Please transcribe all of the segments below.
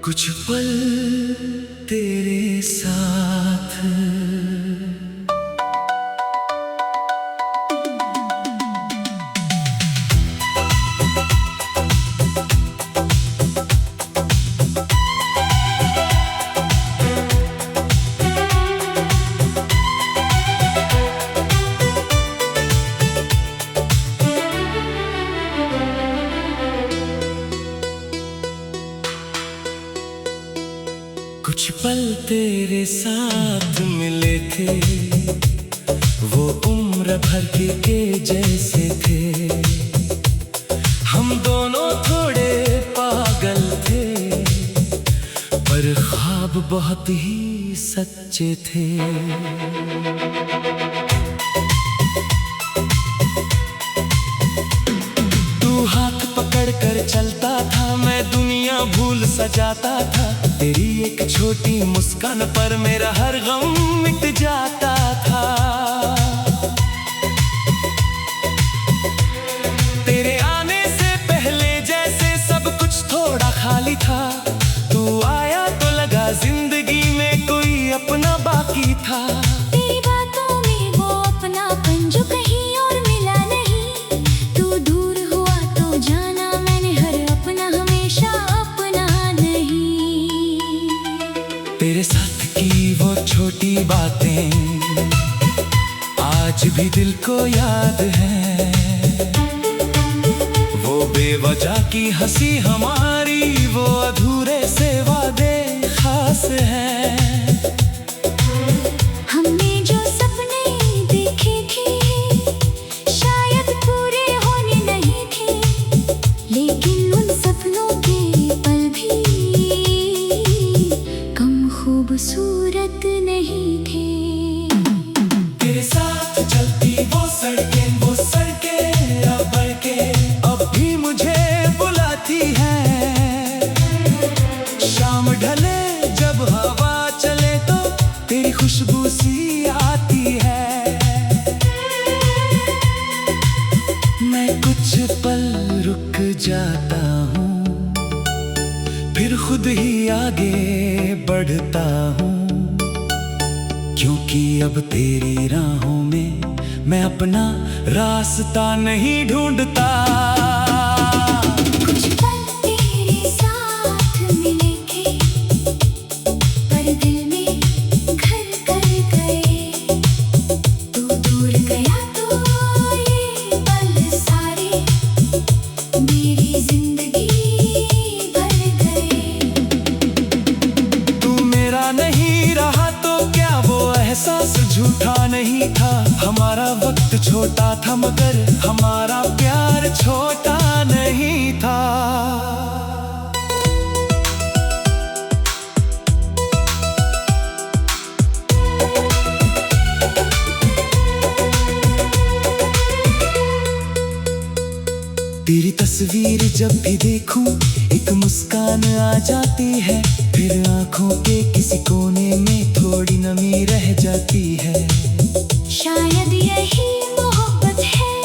कुछ पल तेरे साथ। कुछ पल तेरे साथ मिले थे, वो उम्र भर के जैसे थे। हम दोनों थोड़े पागल थे, पर ख्वाब बहुत ही सच्चे थे। तू हाथ पकड़ कर चलता था, मैं दुनिया भूल सजाता था। तेरी एक छोटी मुस्कान पर मेरा हर गम मिट जाता था। तेरे आने से पहले जैसे सब कुछ थोड़ा खाली था। तू आया तो लगा जिंदगी में कोई अपना बाकी था। तेरी बातों में वो अपनापन जो कहीं और मिला नहीं। तू दूर हुआ तो जाना मैंने हर अपना हमेशा अपना नहीं। तेरे साथ की वो छोटी बातें आज भी दिल को याद है। वो बेवजह की हंसी हमारी, वो अधूरे से वादे खास हैं। हमने जो सपने देखे थे शायद पूरे होने नहीं थे, लेकिन उन सपनों के पल भी कम खूबसूरत नहीं थे। तेरे साथ चलती वो सड़कें अब बढ़ के अब भी मुझे बुलाती है। शाम ढले जब हवा चले तो तेरी खुशबू सी आती है। मैं कुछ पल रुक जाता हूँ, फिर खुद ही आगे बढ़ता हूँ। क्योंकि अब तेरी राहों में मैं अपना रास्ता नहीं ढूंढता। कुछ पल तेरे साथ मिले थे, पर दिल में घर कर गए। तू दूर गया तो ये पल सारे मेरी जिंदगी भर गए। तू मेरा नहीं रहा तो क्या वो एहसास झूठा नहीं था। हमारा वक्त छोटा था मगर हमारा प्यार छोटा नहीं था। तेरी तस्वीर जब भी देखूं एक मुस्कान आ जाती है। फिर आंखों के किसी कोने में थोड़ी नमी रह जाती है। शायद यही मोहब्बत है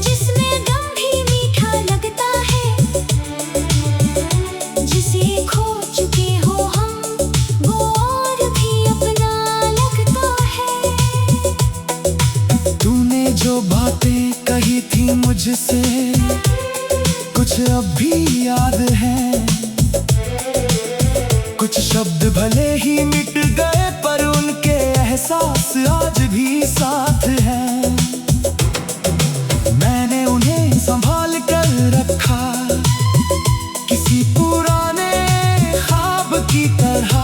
जिसमें गम भी मीठा लगता है। जिसे खो चुके हो हम वो और भी अपना लगता है। तूने जो बातें कही थी मुझसे कुछ अब भी याद है। कुछ शब्द भले ही मिट गए पर उनके एहसास आज भी साथ हैं। मैंने उन्हें संभाल कर रखा किसी पुराने ख्वाब की तरह।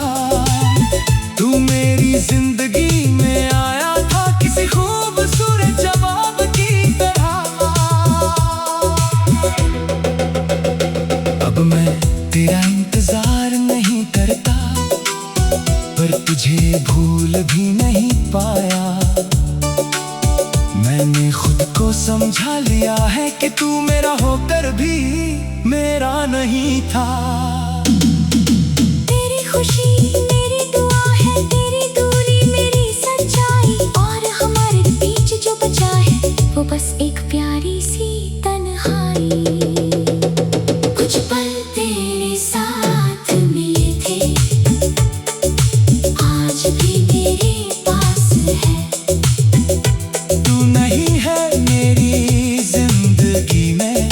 तू मेरी जिंदगी में आया था किसी खूबसूरत जवाब की तरह। अब मैं तेरा इंतजार नहीं करता, पर तुझे भूल भी नहीं पाया। मैंने खुद को समझा लिया है कि तू मेरा होकर भी मेरा नहीं था। तेरी खुशी मेरी दुआ है, तेरी दूरी मेरी सच्चाई। और हमारे बीच जो बचा है वो बस एक प्यारी सी तन्हाई। कुछ पल तेरे साथ तू नहीं है मेरी जिंदगी में,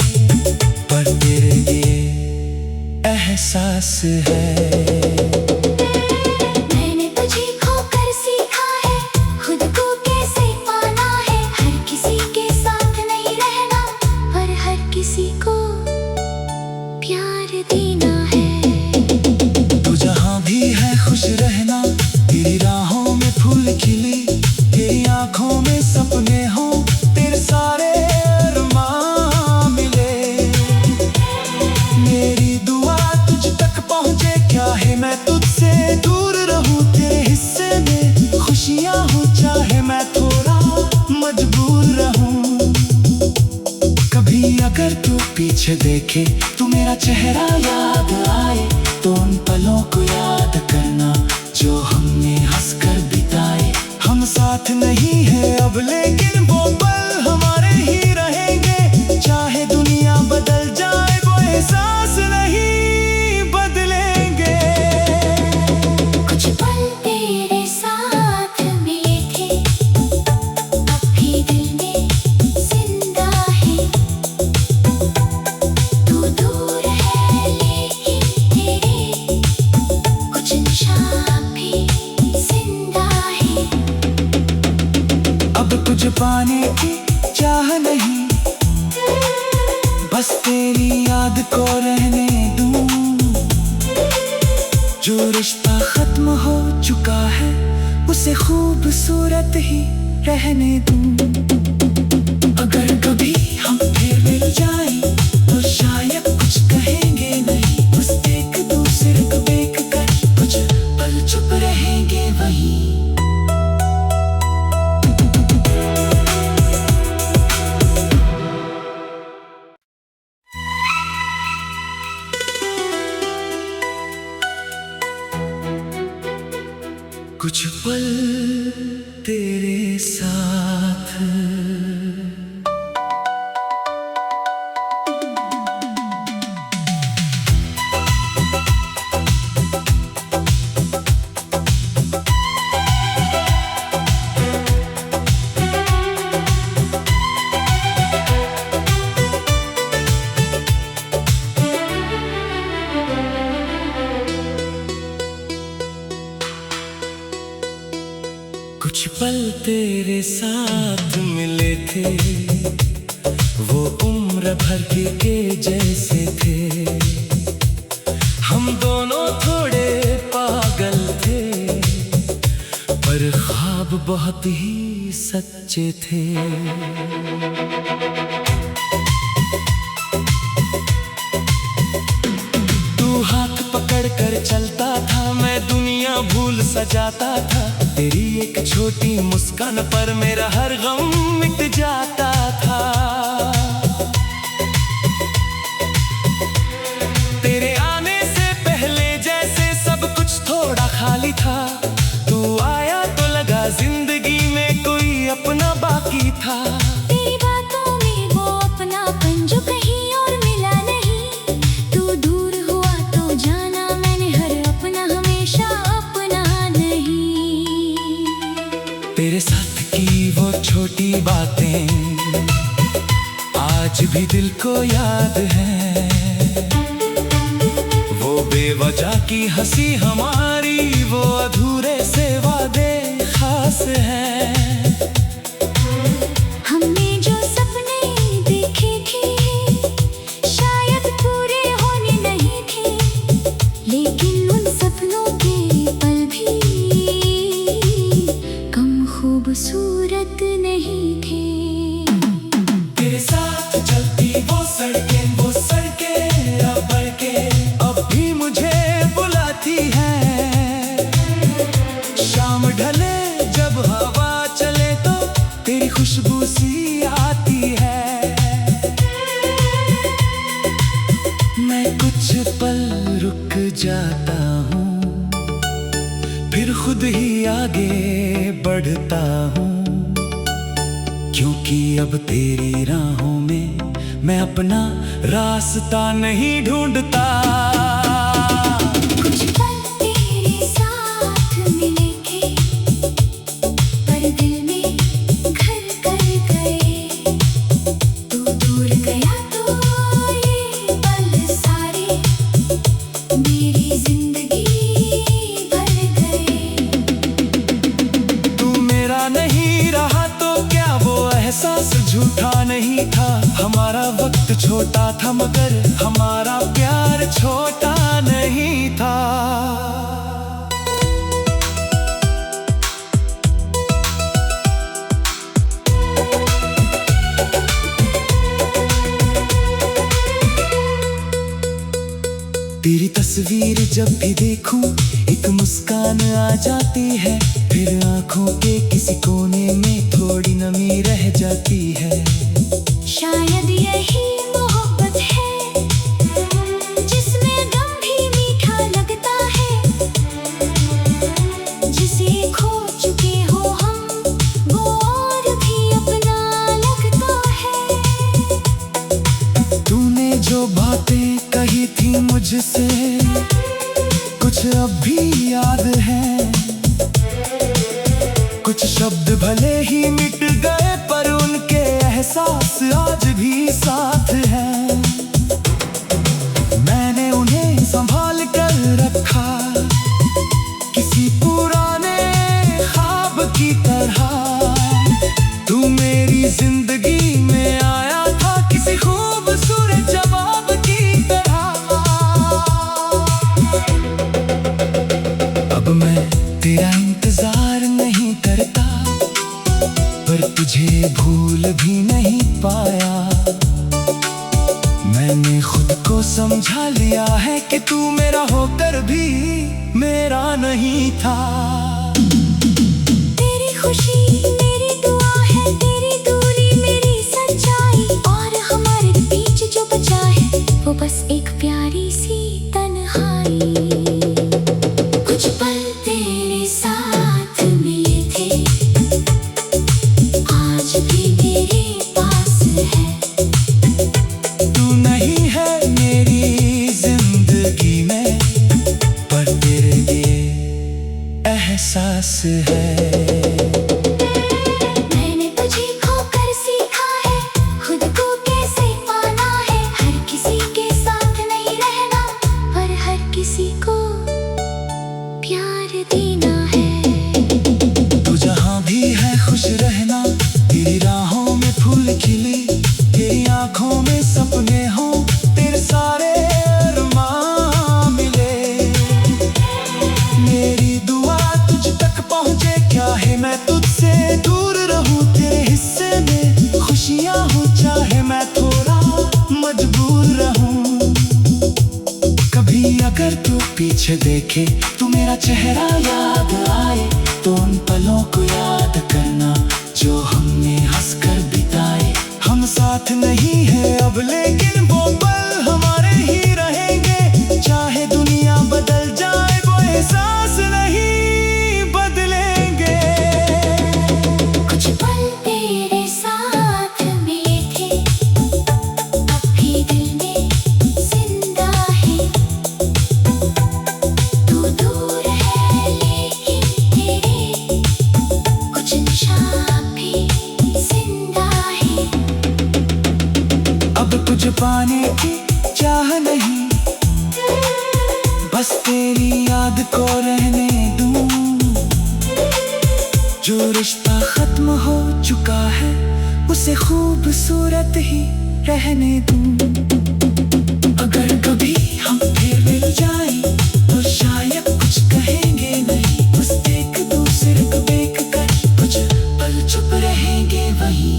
पर तेरे ये एहसास है। मैंने तुझे खोकर सीखा है खुद को कैसे पाना है। हर किसी के साथ नहीं रहना, पर हर किसी को प्यार देना है। तू जहाँ भी है खुश रहना, तेरी राहों में फूल खिले, तेरी आंखों में सपने हो, तेरे सारे अरमान मिले। मेरी दुआ तुझ तक पहुँचे, क्या है मैं तुझसे दूर रहूं। तेरे हिस्से में खुशियाँ हो, चाहे मैं थोड़ा मजबूर रहूं। कभी अगर तू पीछे देखे, तू मेरा चेहरा याद आए, तो उन पलों को याद करना जो हमने हंसकर बिताए। हम साथ नहीं है अब, लेकिन वो पल हमारे ही रहेंगे। चाहे दुनिया बदल जाए, वो एहसास नहीं बदलेंगे। कुछ पल तेरे साथ मिले थे, अब भी दिल में जिंदा है। तू दूर है लेकिन तेरे कुछ निशान भी जिंदा है। अब तुझ पाने की चाह नहीं, बस तेरी याद को रहने दूं। जो रिश्ता खत्म हो चुका है, उसे खूबसूरत ही रहने दूं। अगर कभी हम फिर मिल जाएं, तो शायद कुछ कहेंगे नहीं, बस एक दूसरे को देख कर कुछ पल चुप रहेंगे वहीं। कुछ पल तेरे साथ, कुछ पल तेरे साथ मिले थे, वो उम्र भर के जैसे थे। हम दोनों थोड़े पागल थे, पर ख्वाब बहुत ही सच्चे थे। तू हाथ पकड़ कर चलता था, मैं दुनिया भूल सजाता था। तेरी एक छोटी मुस्कान पर मेरा हर गम मिट जाता था। तेरे आने से पहले जैसे सब कुछ थोड़ा खाली था। तू आया तो लगा जिंदगी में कोई अपना बाकी था। तेरी बातों में वो अपनापन जो कहीं और मिला नहीं। तू दूर हुआ तो जाना मैंने हर अपना हमेशा अपना नहीं। तेरे साथ की वो छोटी बातें आज भी दिल को याद है। वो बेवजह की हंसी हमारी, वो अधूरे से वादे खास हैं। हमने जो सपने देखे थे शायद पूरे होने नहीं थे, लेकिन उन सपनों के पल भी कम खूबसूरत नहीं थे। तेरे साथ चलती वो सड़कें अब बढ़ के अब भी मुझे बुलाती हैं। शाम ढले जब हवा चले तो तेरी खुशबू सी आती है। मैं कुछ पल रुक जाता हूँ, फिर खुद ही आगे बढ़ता हूँ। क्योंकि अब तेरी राहों में मैं अपना रास्ता नहीं ढूंढता। कुछ पल तेरे साथ मिले थे, पर दिल में घर कर झूठा नहीं था। हमारा वक्त छोटा था मगर हमारा प्यार छोटा नहीं था। तेरी तस्वीर जब भी देखूं एक मुस्कान आ जाती है, फिर आंखों के किसी कोने में थोड़ी नमी रह जाती है। शायद यही मोहब्बत है जिसमें गम भी मीठा लगता है। जिसे खो चुके हो हम वो और भी अपना लगता है। तूने जो बातें कही थी मुझसे कुछ अब भी याद है। कुछ शब्द भले ही मिट गए पर उनके एहसास आज भी साथ हैं। मैंने उन्हें संभाल कर रखा किसी पुराने ख्वाब की तरह। तू मेरी जिंदगी में आया था किसी खूबसूरत जवाब की तरह। अब मैं तेरा इंतजार नहीं करता पर तुझे भूल भी नहीं पाया। मैंने खुद को समझा लिया है कि तू मेरा होकर भी मेरा नहीं था। तेरी खुशी मेरी दुआ है, तेरी दूरी मेरी सच्चाई, और हमारे बीच जो बचा है वो बस एक प्यारी सी तन्हाई। कुछ पल तेरे साथ मिले थे आज भी मेरे पास है। तू नहीं है मेरी जिंदगी में पर तेरे लिए एहसास है। मैंने तुझे खोकर सीखा है खुद को कैसे पाना है। हर किसी के साथ नहीं रहना पर हर किसी को प्यार देना है। तू जहाँ भी है खुश रहना, तेरी राहों में फूल खिले, तेरी आंखों में सपने हो, तेरे सारे अरमान मिले। मेरी दुआ तुझ तक पहुँचे, क्या है मैं तुझसे दूर रहूं। तेरे हिस्से में खुशियाँ हो चाहे मैं थोड़ा मजबूर रहूं। कभी अगर तू पीछे देखे तू मेरा चेहरा याद आए तो उन पलों को याद करना जो हमने हंसकर बिताए। हम साथ नहीं है अब लेकिन वो पल हमारे ही रहेंगे। चाहे दुनिया बदल जाए वो एहसास नहीं बदलेंगे। कुछ पल तेरे साथ मिले थे अब भी दिल में जिंदा है। तू दूर है लेकिन तेरे कुछ निशान भी जिंदा है। अब तुझ पाने की चाह नहीं, बस तेरी याद को रहने दूं। जो रिश्ता खत्म हो चुका है उसे खूबसूरत ही रहने दूं। अगर कभी हम फिर मिल जाएं तो शायद कुछ कहेंगे नहीं, बस एक दूसरे को देख कर कुछ पल चुप रहेंगे वहीं।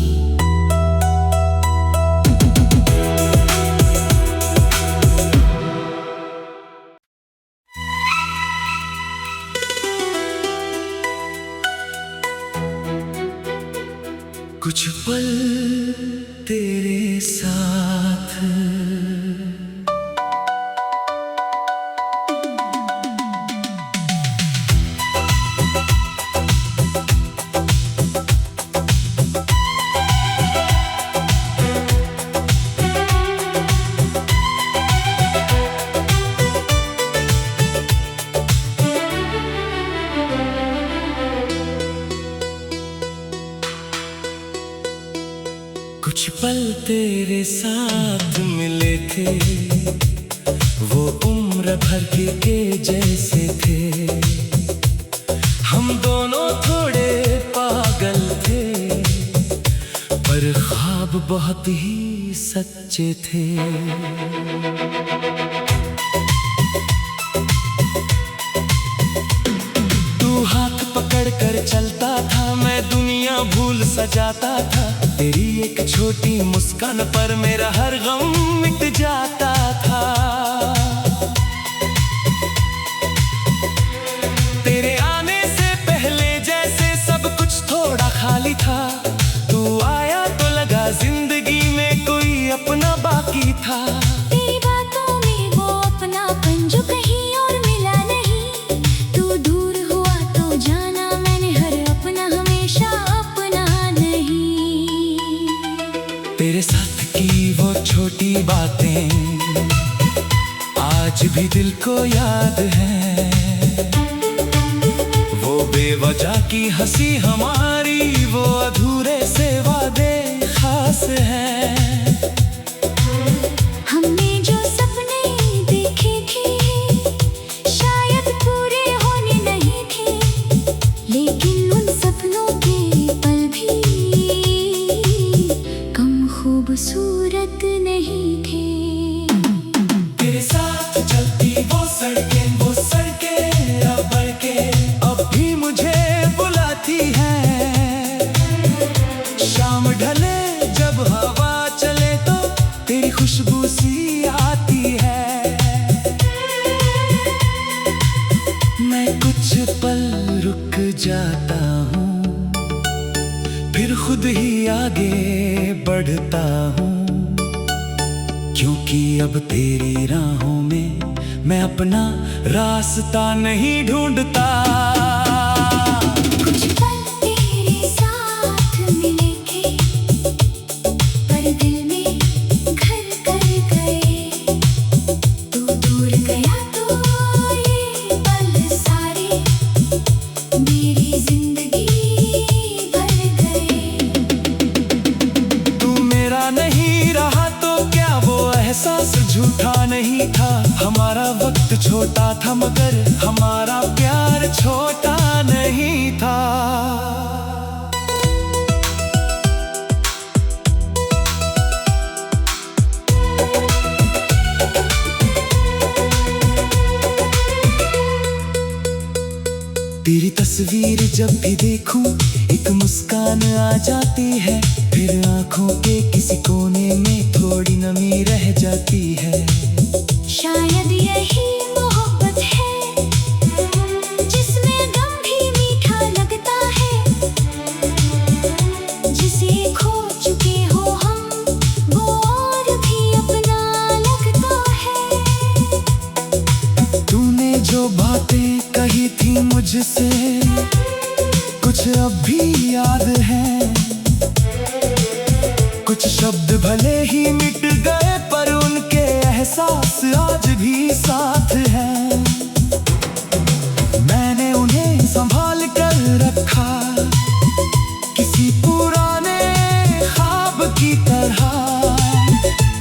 कुछ पल तेरे साथ कुछ पल तेरे साथ मिले थे वो उम्र भर के जैसे थे। हम दोनों थोड़े पागल थे पर तेरे ख्वाब बहुत ही सच्चे थे। तू हाथ पकड़ कर चलता था, मैं दुनिया भूल सजाता था। तेरी एक छोटी मुस्कान पर मेरा हर गम मिट जाता था। तेरे आने से पहले जैसे सब कुछ थोड़ा खाली था। तू आया तो लगा जिंदगी में कोई अपना बाकी था। तेरी बातों में वो अपनापन जो कहीं और मिला नहीं। तू दूर हुआ तो जाना मैंने हर अपना हमेशा अपना नहीं। तेरे साथ की वो छोटी बातें आज भी दिल को याद है। वो बेवजह की हंसी हमारी, वो अधूरे से वादे खास हैं। हमने जो सपने देखे थे शायद पूरे होने नहीं थे, लेकिन उन सपनों के पल भी कम खूबसूरत नहीं थे। तेरे साथ चलती वो सड़कें अब बढ़ के अब भी मुझे बुलाती हैं। शाम ढले जब हवा चले तो तेरी खुशबू सी आती है। मैं कुछ पल रुक जाता हूँ, फिर खुद ही आगे बढ़ता हूँ, क्योंकि अब तेरी राहों में मैं अपना रास्ता नहीं ढूंढता। कुछ पल तेरे साथ मिले थे, पर दिल में घर कर गए। तू दूर गया तो ये पल सारे मेरी जिंदगी भर गए। तू मेरा नहीं रहा तो क्या वो एहसास झूठा नहीं था। हमारा वक्त छोटा था मगर हमारा प्यार छोटा नहीं था। तेरी तस्वीर जब भी देखूं एक मुस्कान आ जाती है। फिर आंखों के किसी कोने में थोड़ी नमी रह जाती है। शायद यही मोहब्बत है जिसमें गम भी मीठा लगता है। जिसे खो चुके हो हम वो और भी अपना लगता है। तूने जो बातें कही थी मुझसे कुछ अब भी याद है। कुछ शब्द भले ही मिट गए पर उनके एहसास आज भी साथ हैं। मैंने उन्हें संभाल कर रखा किसी पुराने ख्वाब की तरह।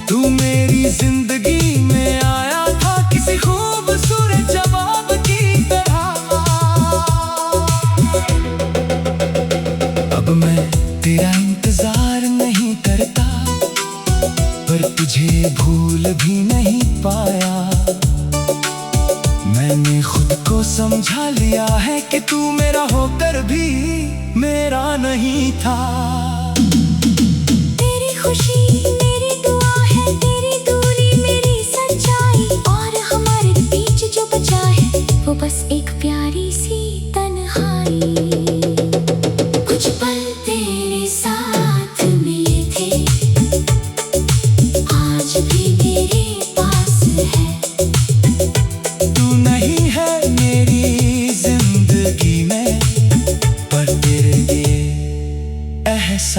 तू मेरी जिंदगी में आया था किसी खूबसूरत जवाब की तरह। अब मैं तेरा इंतजार नहीं करता, पर तुझे भूल भी नहीं पाया। मैंने खुद को समझा लिया है कि तू मेरा होकर भी मेरा नहीं था। तेरी खुशी मेरी दुआ है, तेरी दूरी मेरी सच्चाई। और हमारे बीच जो बचा है वो बस एक प्यारी सी तन्हाई। कुछ पल तेरे साथ मिले थे, आज भी मेरे पास है। तू नहीं है मेरी जिंदगी में, पर तेरे लिए एहसास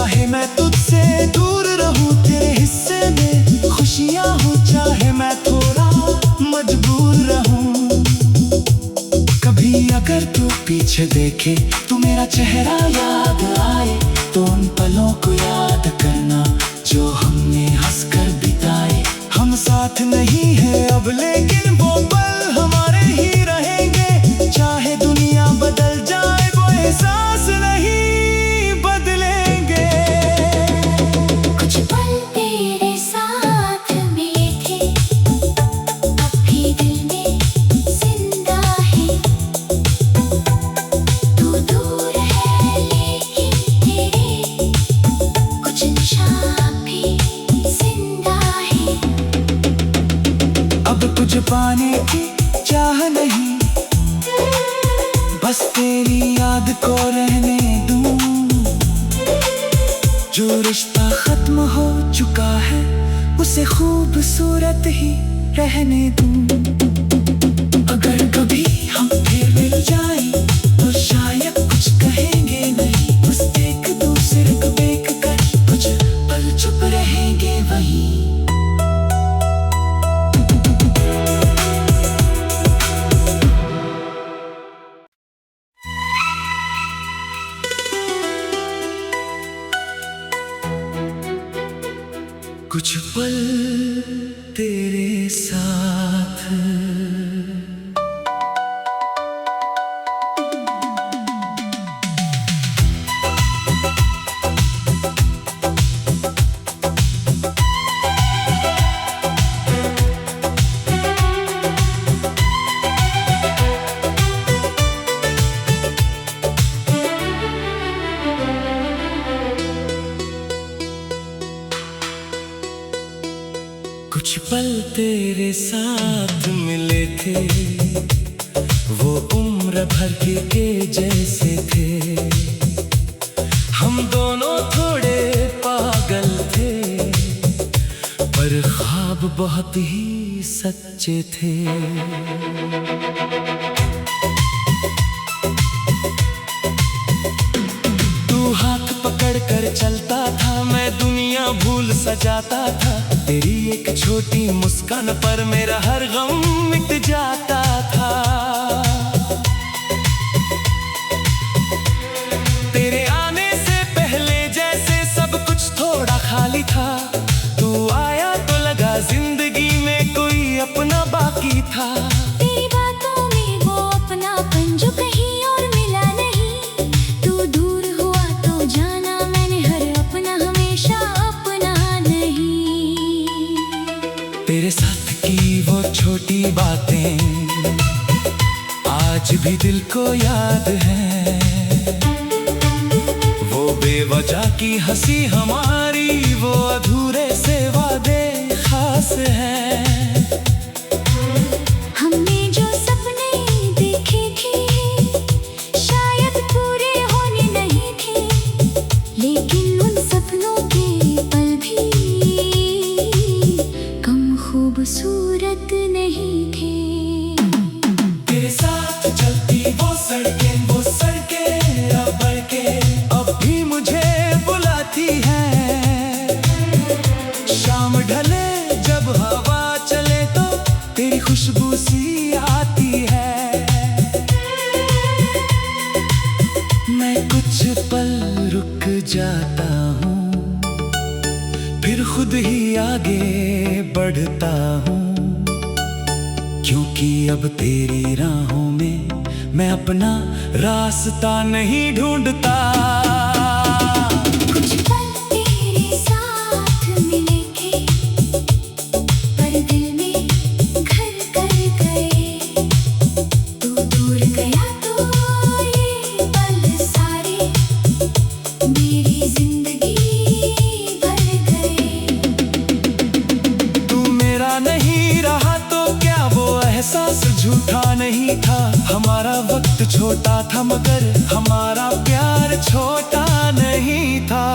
चाहे मैं तुझसे दूर रहूं, तेरे हिस्से में खुशियां हो, चाहे मैं थोड़ा मजबूर रहूं। कभी अगर तू पीछे देखे तो मेरा चेहरा याद आए, तो उन पलों को याद करना जो हमने हंसकर बिताए। हम साथ नहीं है अब, लेकिन वो पल हमारे ही रहेंगे। चाहे दुनिया बदल जाए, वो एहसास नहीं बदलेंगे। कुछ पल तेरे साथ मिले थे, अब भी दिल में जिंदा है। तू दूर है लेकिन तेरे कुछ निशान भी जिंदा है। अब तुझे पाने की चाह नहीं, बस तेरी याद को रहने दूं। जो रिश्ता खत्म हो चुका है, उसे खूबसूरत ही रहने दूं। अगर कभी हम फिर मिल जाएं, तो शायद कुछ कहेंगे नहीं, बस एक दूसरे को देख कर कुछ पल चुप रहेंगे वहीं। कुछ पल तेरे साथ, कुछ पल तेरे साथ मिले थे, वो उम्र भर के जैसे थे। हम दोनों थोड़े पागल थे, पर ख्वाब बहुत ही सच्चे थे। तू हाथ पकड़ कर चलता था, मैं दुनिया भूल सजाता था। तेरी एक छोटी मुस्कान पर मेरा हर गम मिट जाता था। तेरे आने से पहले जैसे सब कुछ थोड़ा खाली था। तू आया तो लगा जिंदगी में कोई अपना बाकी था। तेरी बातों में वो अपनापन जो कहीं और मिला नहीं। तू दूर हुआ तो जाना मैंने हर अपना हमेशा अपना नहीं। तेरे साथ की वो छोटी बातें आज भी दिल को याद है। वो बेवजह की हंसी हमारी, वो अधूरे से वादे खास हैं। हमने जो सपने देखे थे, शायद पूरे होने नहीं थे, लेकिन उन सपनों के पल भी कम खूबसूरत नहीं थे। तेरे साथ चलती वो सड़कें अब बढ़ के अब भी मुझे बुलाती हैं। शाम ढले जब हवा चले तो तेरी खुशबू सी आती है। मैं कुछ पल रुक जाता हूँ, फिर खुद ही आगे बढ़ता हूँ, क्योंकि अब तेरी राहों में मैं अपना रास्ता नहीं ढूंढता। कुछ पल तेरे साथ मिले थे, पर दिल में घर कर गए। तू दूर गया तो ये पल सारे मेरी जिंदगी भर गए। तू मेरा नहीं रहा तो क्या वो एहसास झूठा नहीं था। हमारा वक्त छोटा था मगर हमारा प्यार छोटा नहीं था।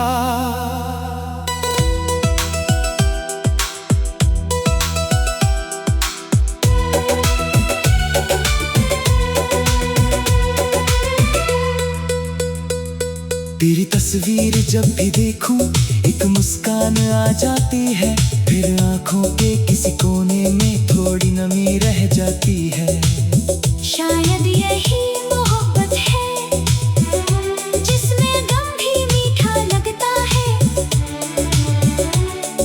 तेरी तस्वीर तस्वीर जब भी देखूं एक मुस्कान आ जाती है, फिर आंखों के किसी कोने में थोड़ी नमी रह जाती है। शायद यही मोहब्बत है जिसमें गम भी मीठा लगता है,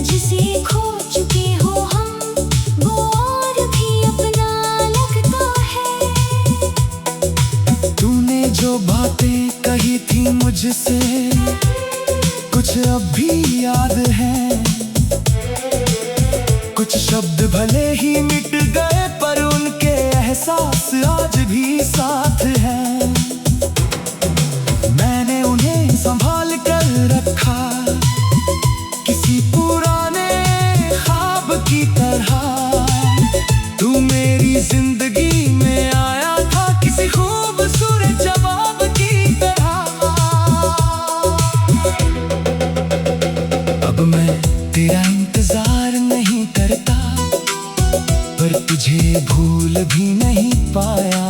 जिसे खो चुके हो हम वो और भी अपना लगता है। तूने जो बातें कही थी मुझसे कुछ अब भी याद है, कुछ शब्द भले ही मिट गए पर उनके एहसास आज भी साथ हैं। मैंने उन्हें संभाल कर रखा किसी पुराने ख्वाब की तरह। तू मेरी जिंदगी में आया था किसी खूबसूरत जवाब की तरह। अब मैं तेरा इंतजार नहीं करता पर तुझे भूल भी नहीं पाया।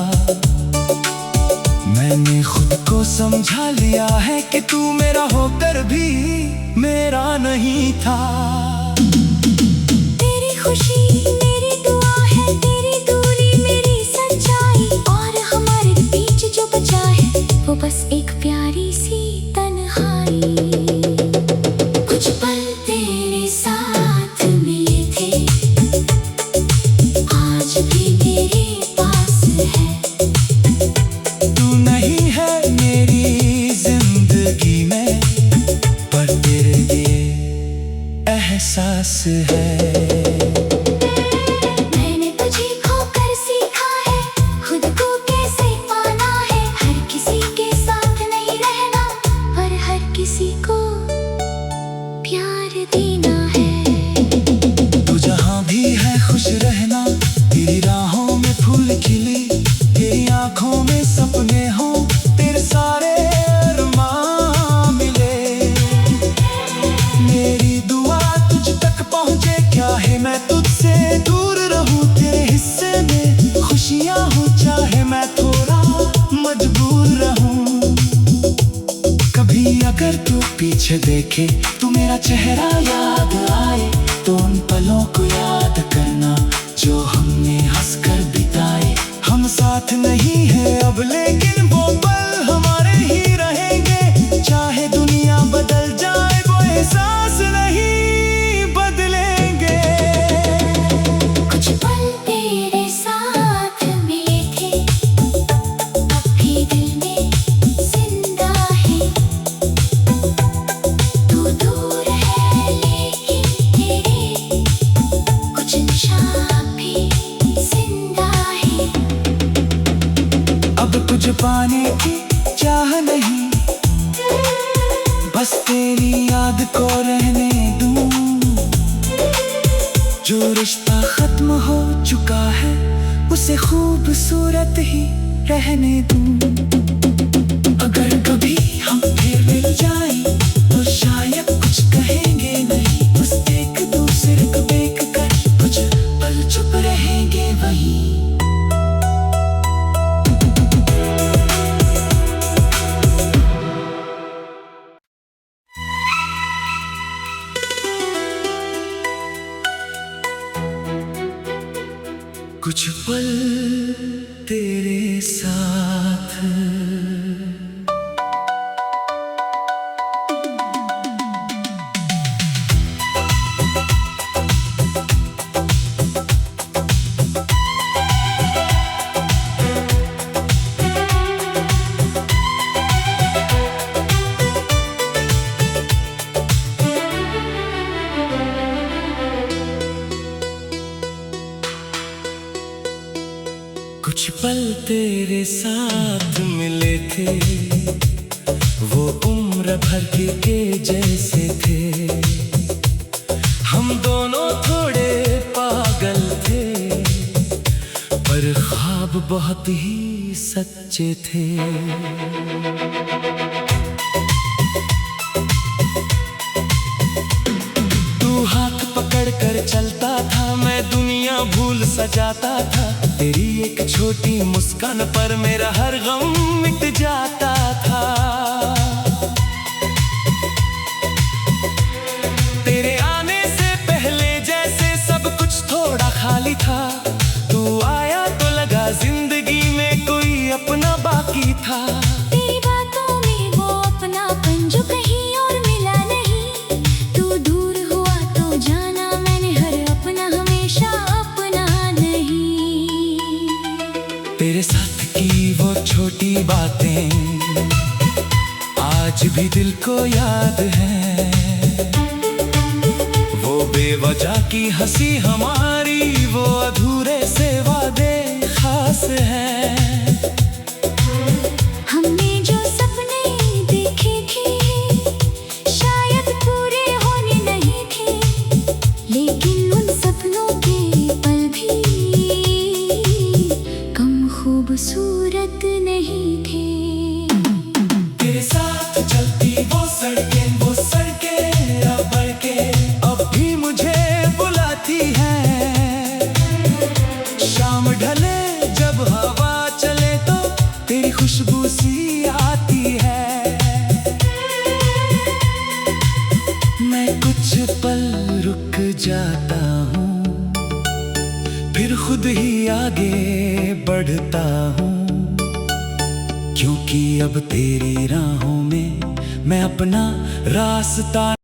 मैंने खुद को समझा लिया है कि तू मेरा होकर भी मेरा नहीं था। तेरी खुशी मेरी दुआ है, तेरी दूरी मेरी सच्चाई, और हमारे बीच जो बचा है वो बस एक प्यारी सी तन्हाई। कुछ पल तेरे साथ मिले थे आज भी मेरे पास है। तू नहीं है मेरी जिंदगी में पर तेरे लिए एहसास है। मैंने तुझे खोकर सीखा है खुद को कैसे पाना है। हर किसी के साथ नहीं रहना पर हर किसी को प्यार देना है। तू जहाँ भी है खुश रहना, तेरी राहों में फूल खिले, तेरी आंखों में सपने हो, तेरे सारे अरमान मिले। मेरी दुआ तुझ तक पहुँचे, क्या है मैं तुझसे दूर रहूं। तेरे हिस्से में खुशियाँ हो चाहे मैं थोड़ा मजबूर रहूं। कभी अगर तू पीछे देखे तू मेरा चेहरा याद आए तो उन पलों को याद करना जो हमने हंसकर बिताए। हम साथ नहीं है अब लेकिन वो पल हमारे ही रहेंगे। चाहे दुनिया बदल जाए वो एहसास नहीं बदलेंगे। कुछ पल तेरे साथ मिले थे अब भी दिल में जिंदा है। तू दूर है लेकिन तेरे कुछ निशान भी जिंदा है। अब कुछ पाने की चाह नहीं, बस तेरी याद को रहने दूं। जो रिश्ता खत्म हो चुका है उसे खूबसूरत ही रहने दूं। अगर कभी हम फिर मिल जाएं तो शायद कुछ कहेंगे नहीं, बस एक दूसरे को देख कर कुछ पल चुप रहेंगे वहीं। कुछ पल तेरे साथ कुछ पल तेरे साथ मिले थे वो उम्र भर के जैसे थे। हम दोनों थोड़े पागल थे पर ख्वाब बहुत ही सच्चे थे। तू हाथ पकड़ कर चलता था, मैं दुनिया भूल सजाता था। तेरी एक छोटी मुस्कान पर मेरा हर गम मिट जाता था। भी दिल को याद है वो बेवजह की हंसी हमारी, वो अधूरे से वादे खास है। हमने जो सपने देखे थे शायद पूरे होने नहीं थे, लेकिन उन सपनों के पल भी कम खूबसूरत नहीं थे। तेरे साथ चलती वो सड़कें अब बढ़ के अब भी मुझे बुलाती हैं। शाम ढले जब हवा चले तो तेरी खुशबू सी आती है। मैं कुछ पल रुक जाता हूँ, फिर खुद ही आगे बढ़ता हूँ, क्योंकि अब तेरी राहों में मैं अपना रास्ता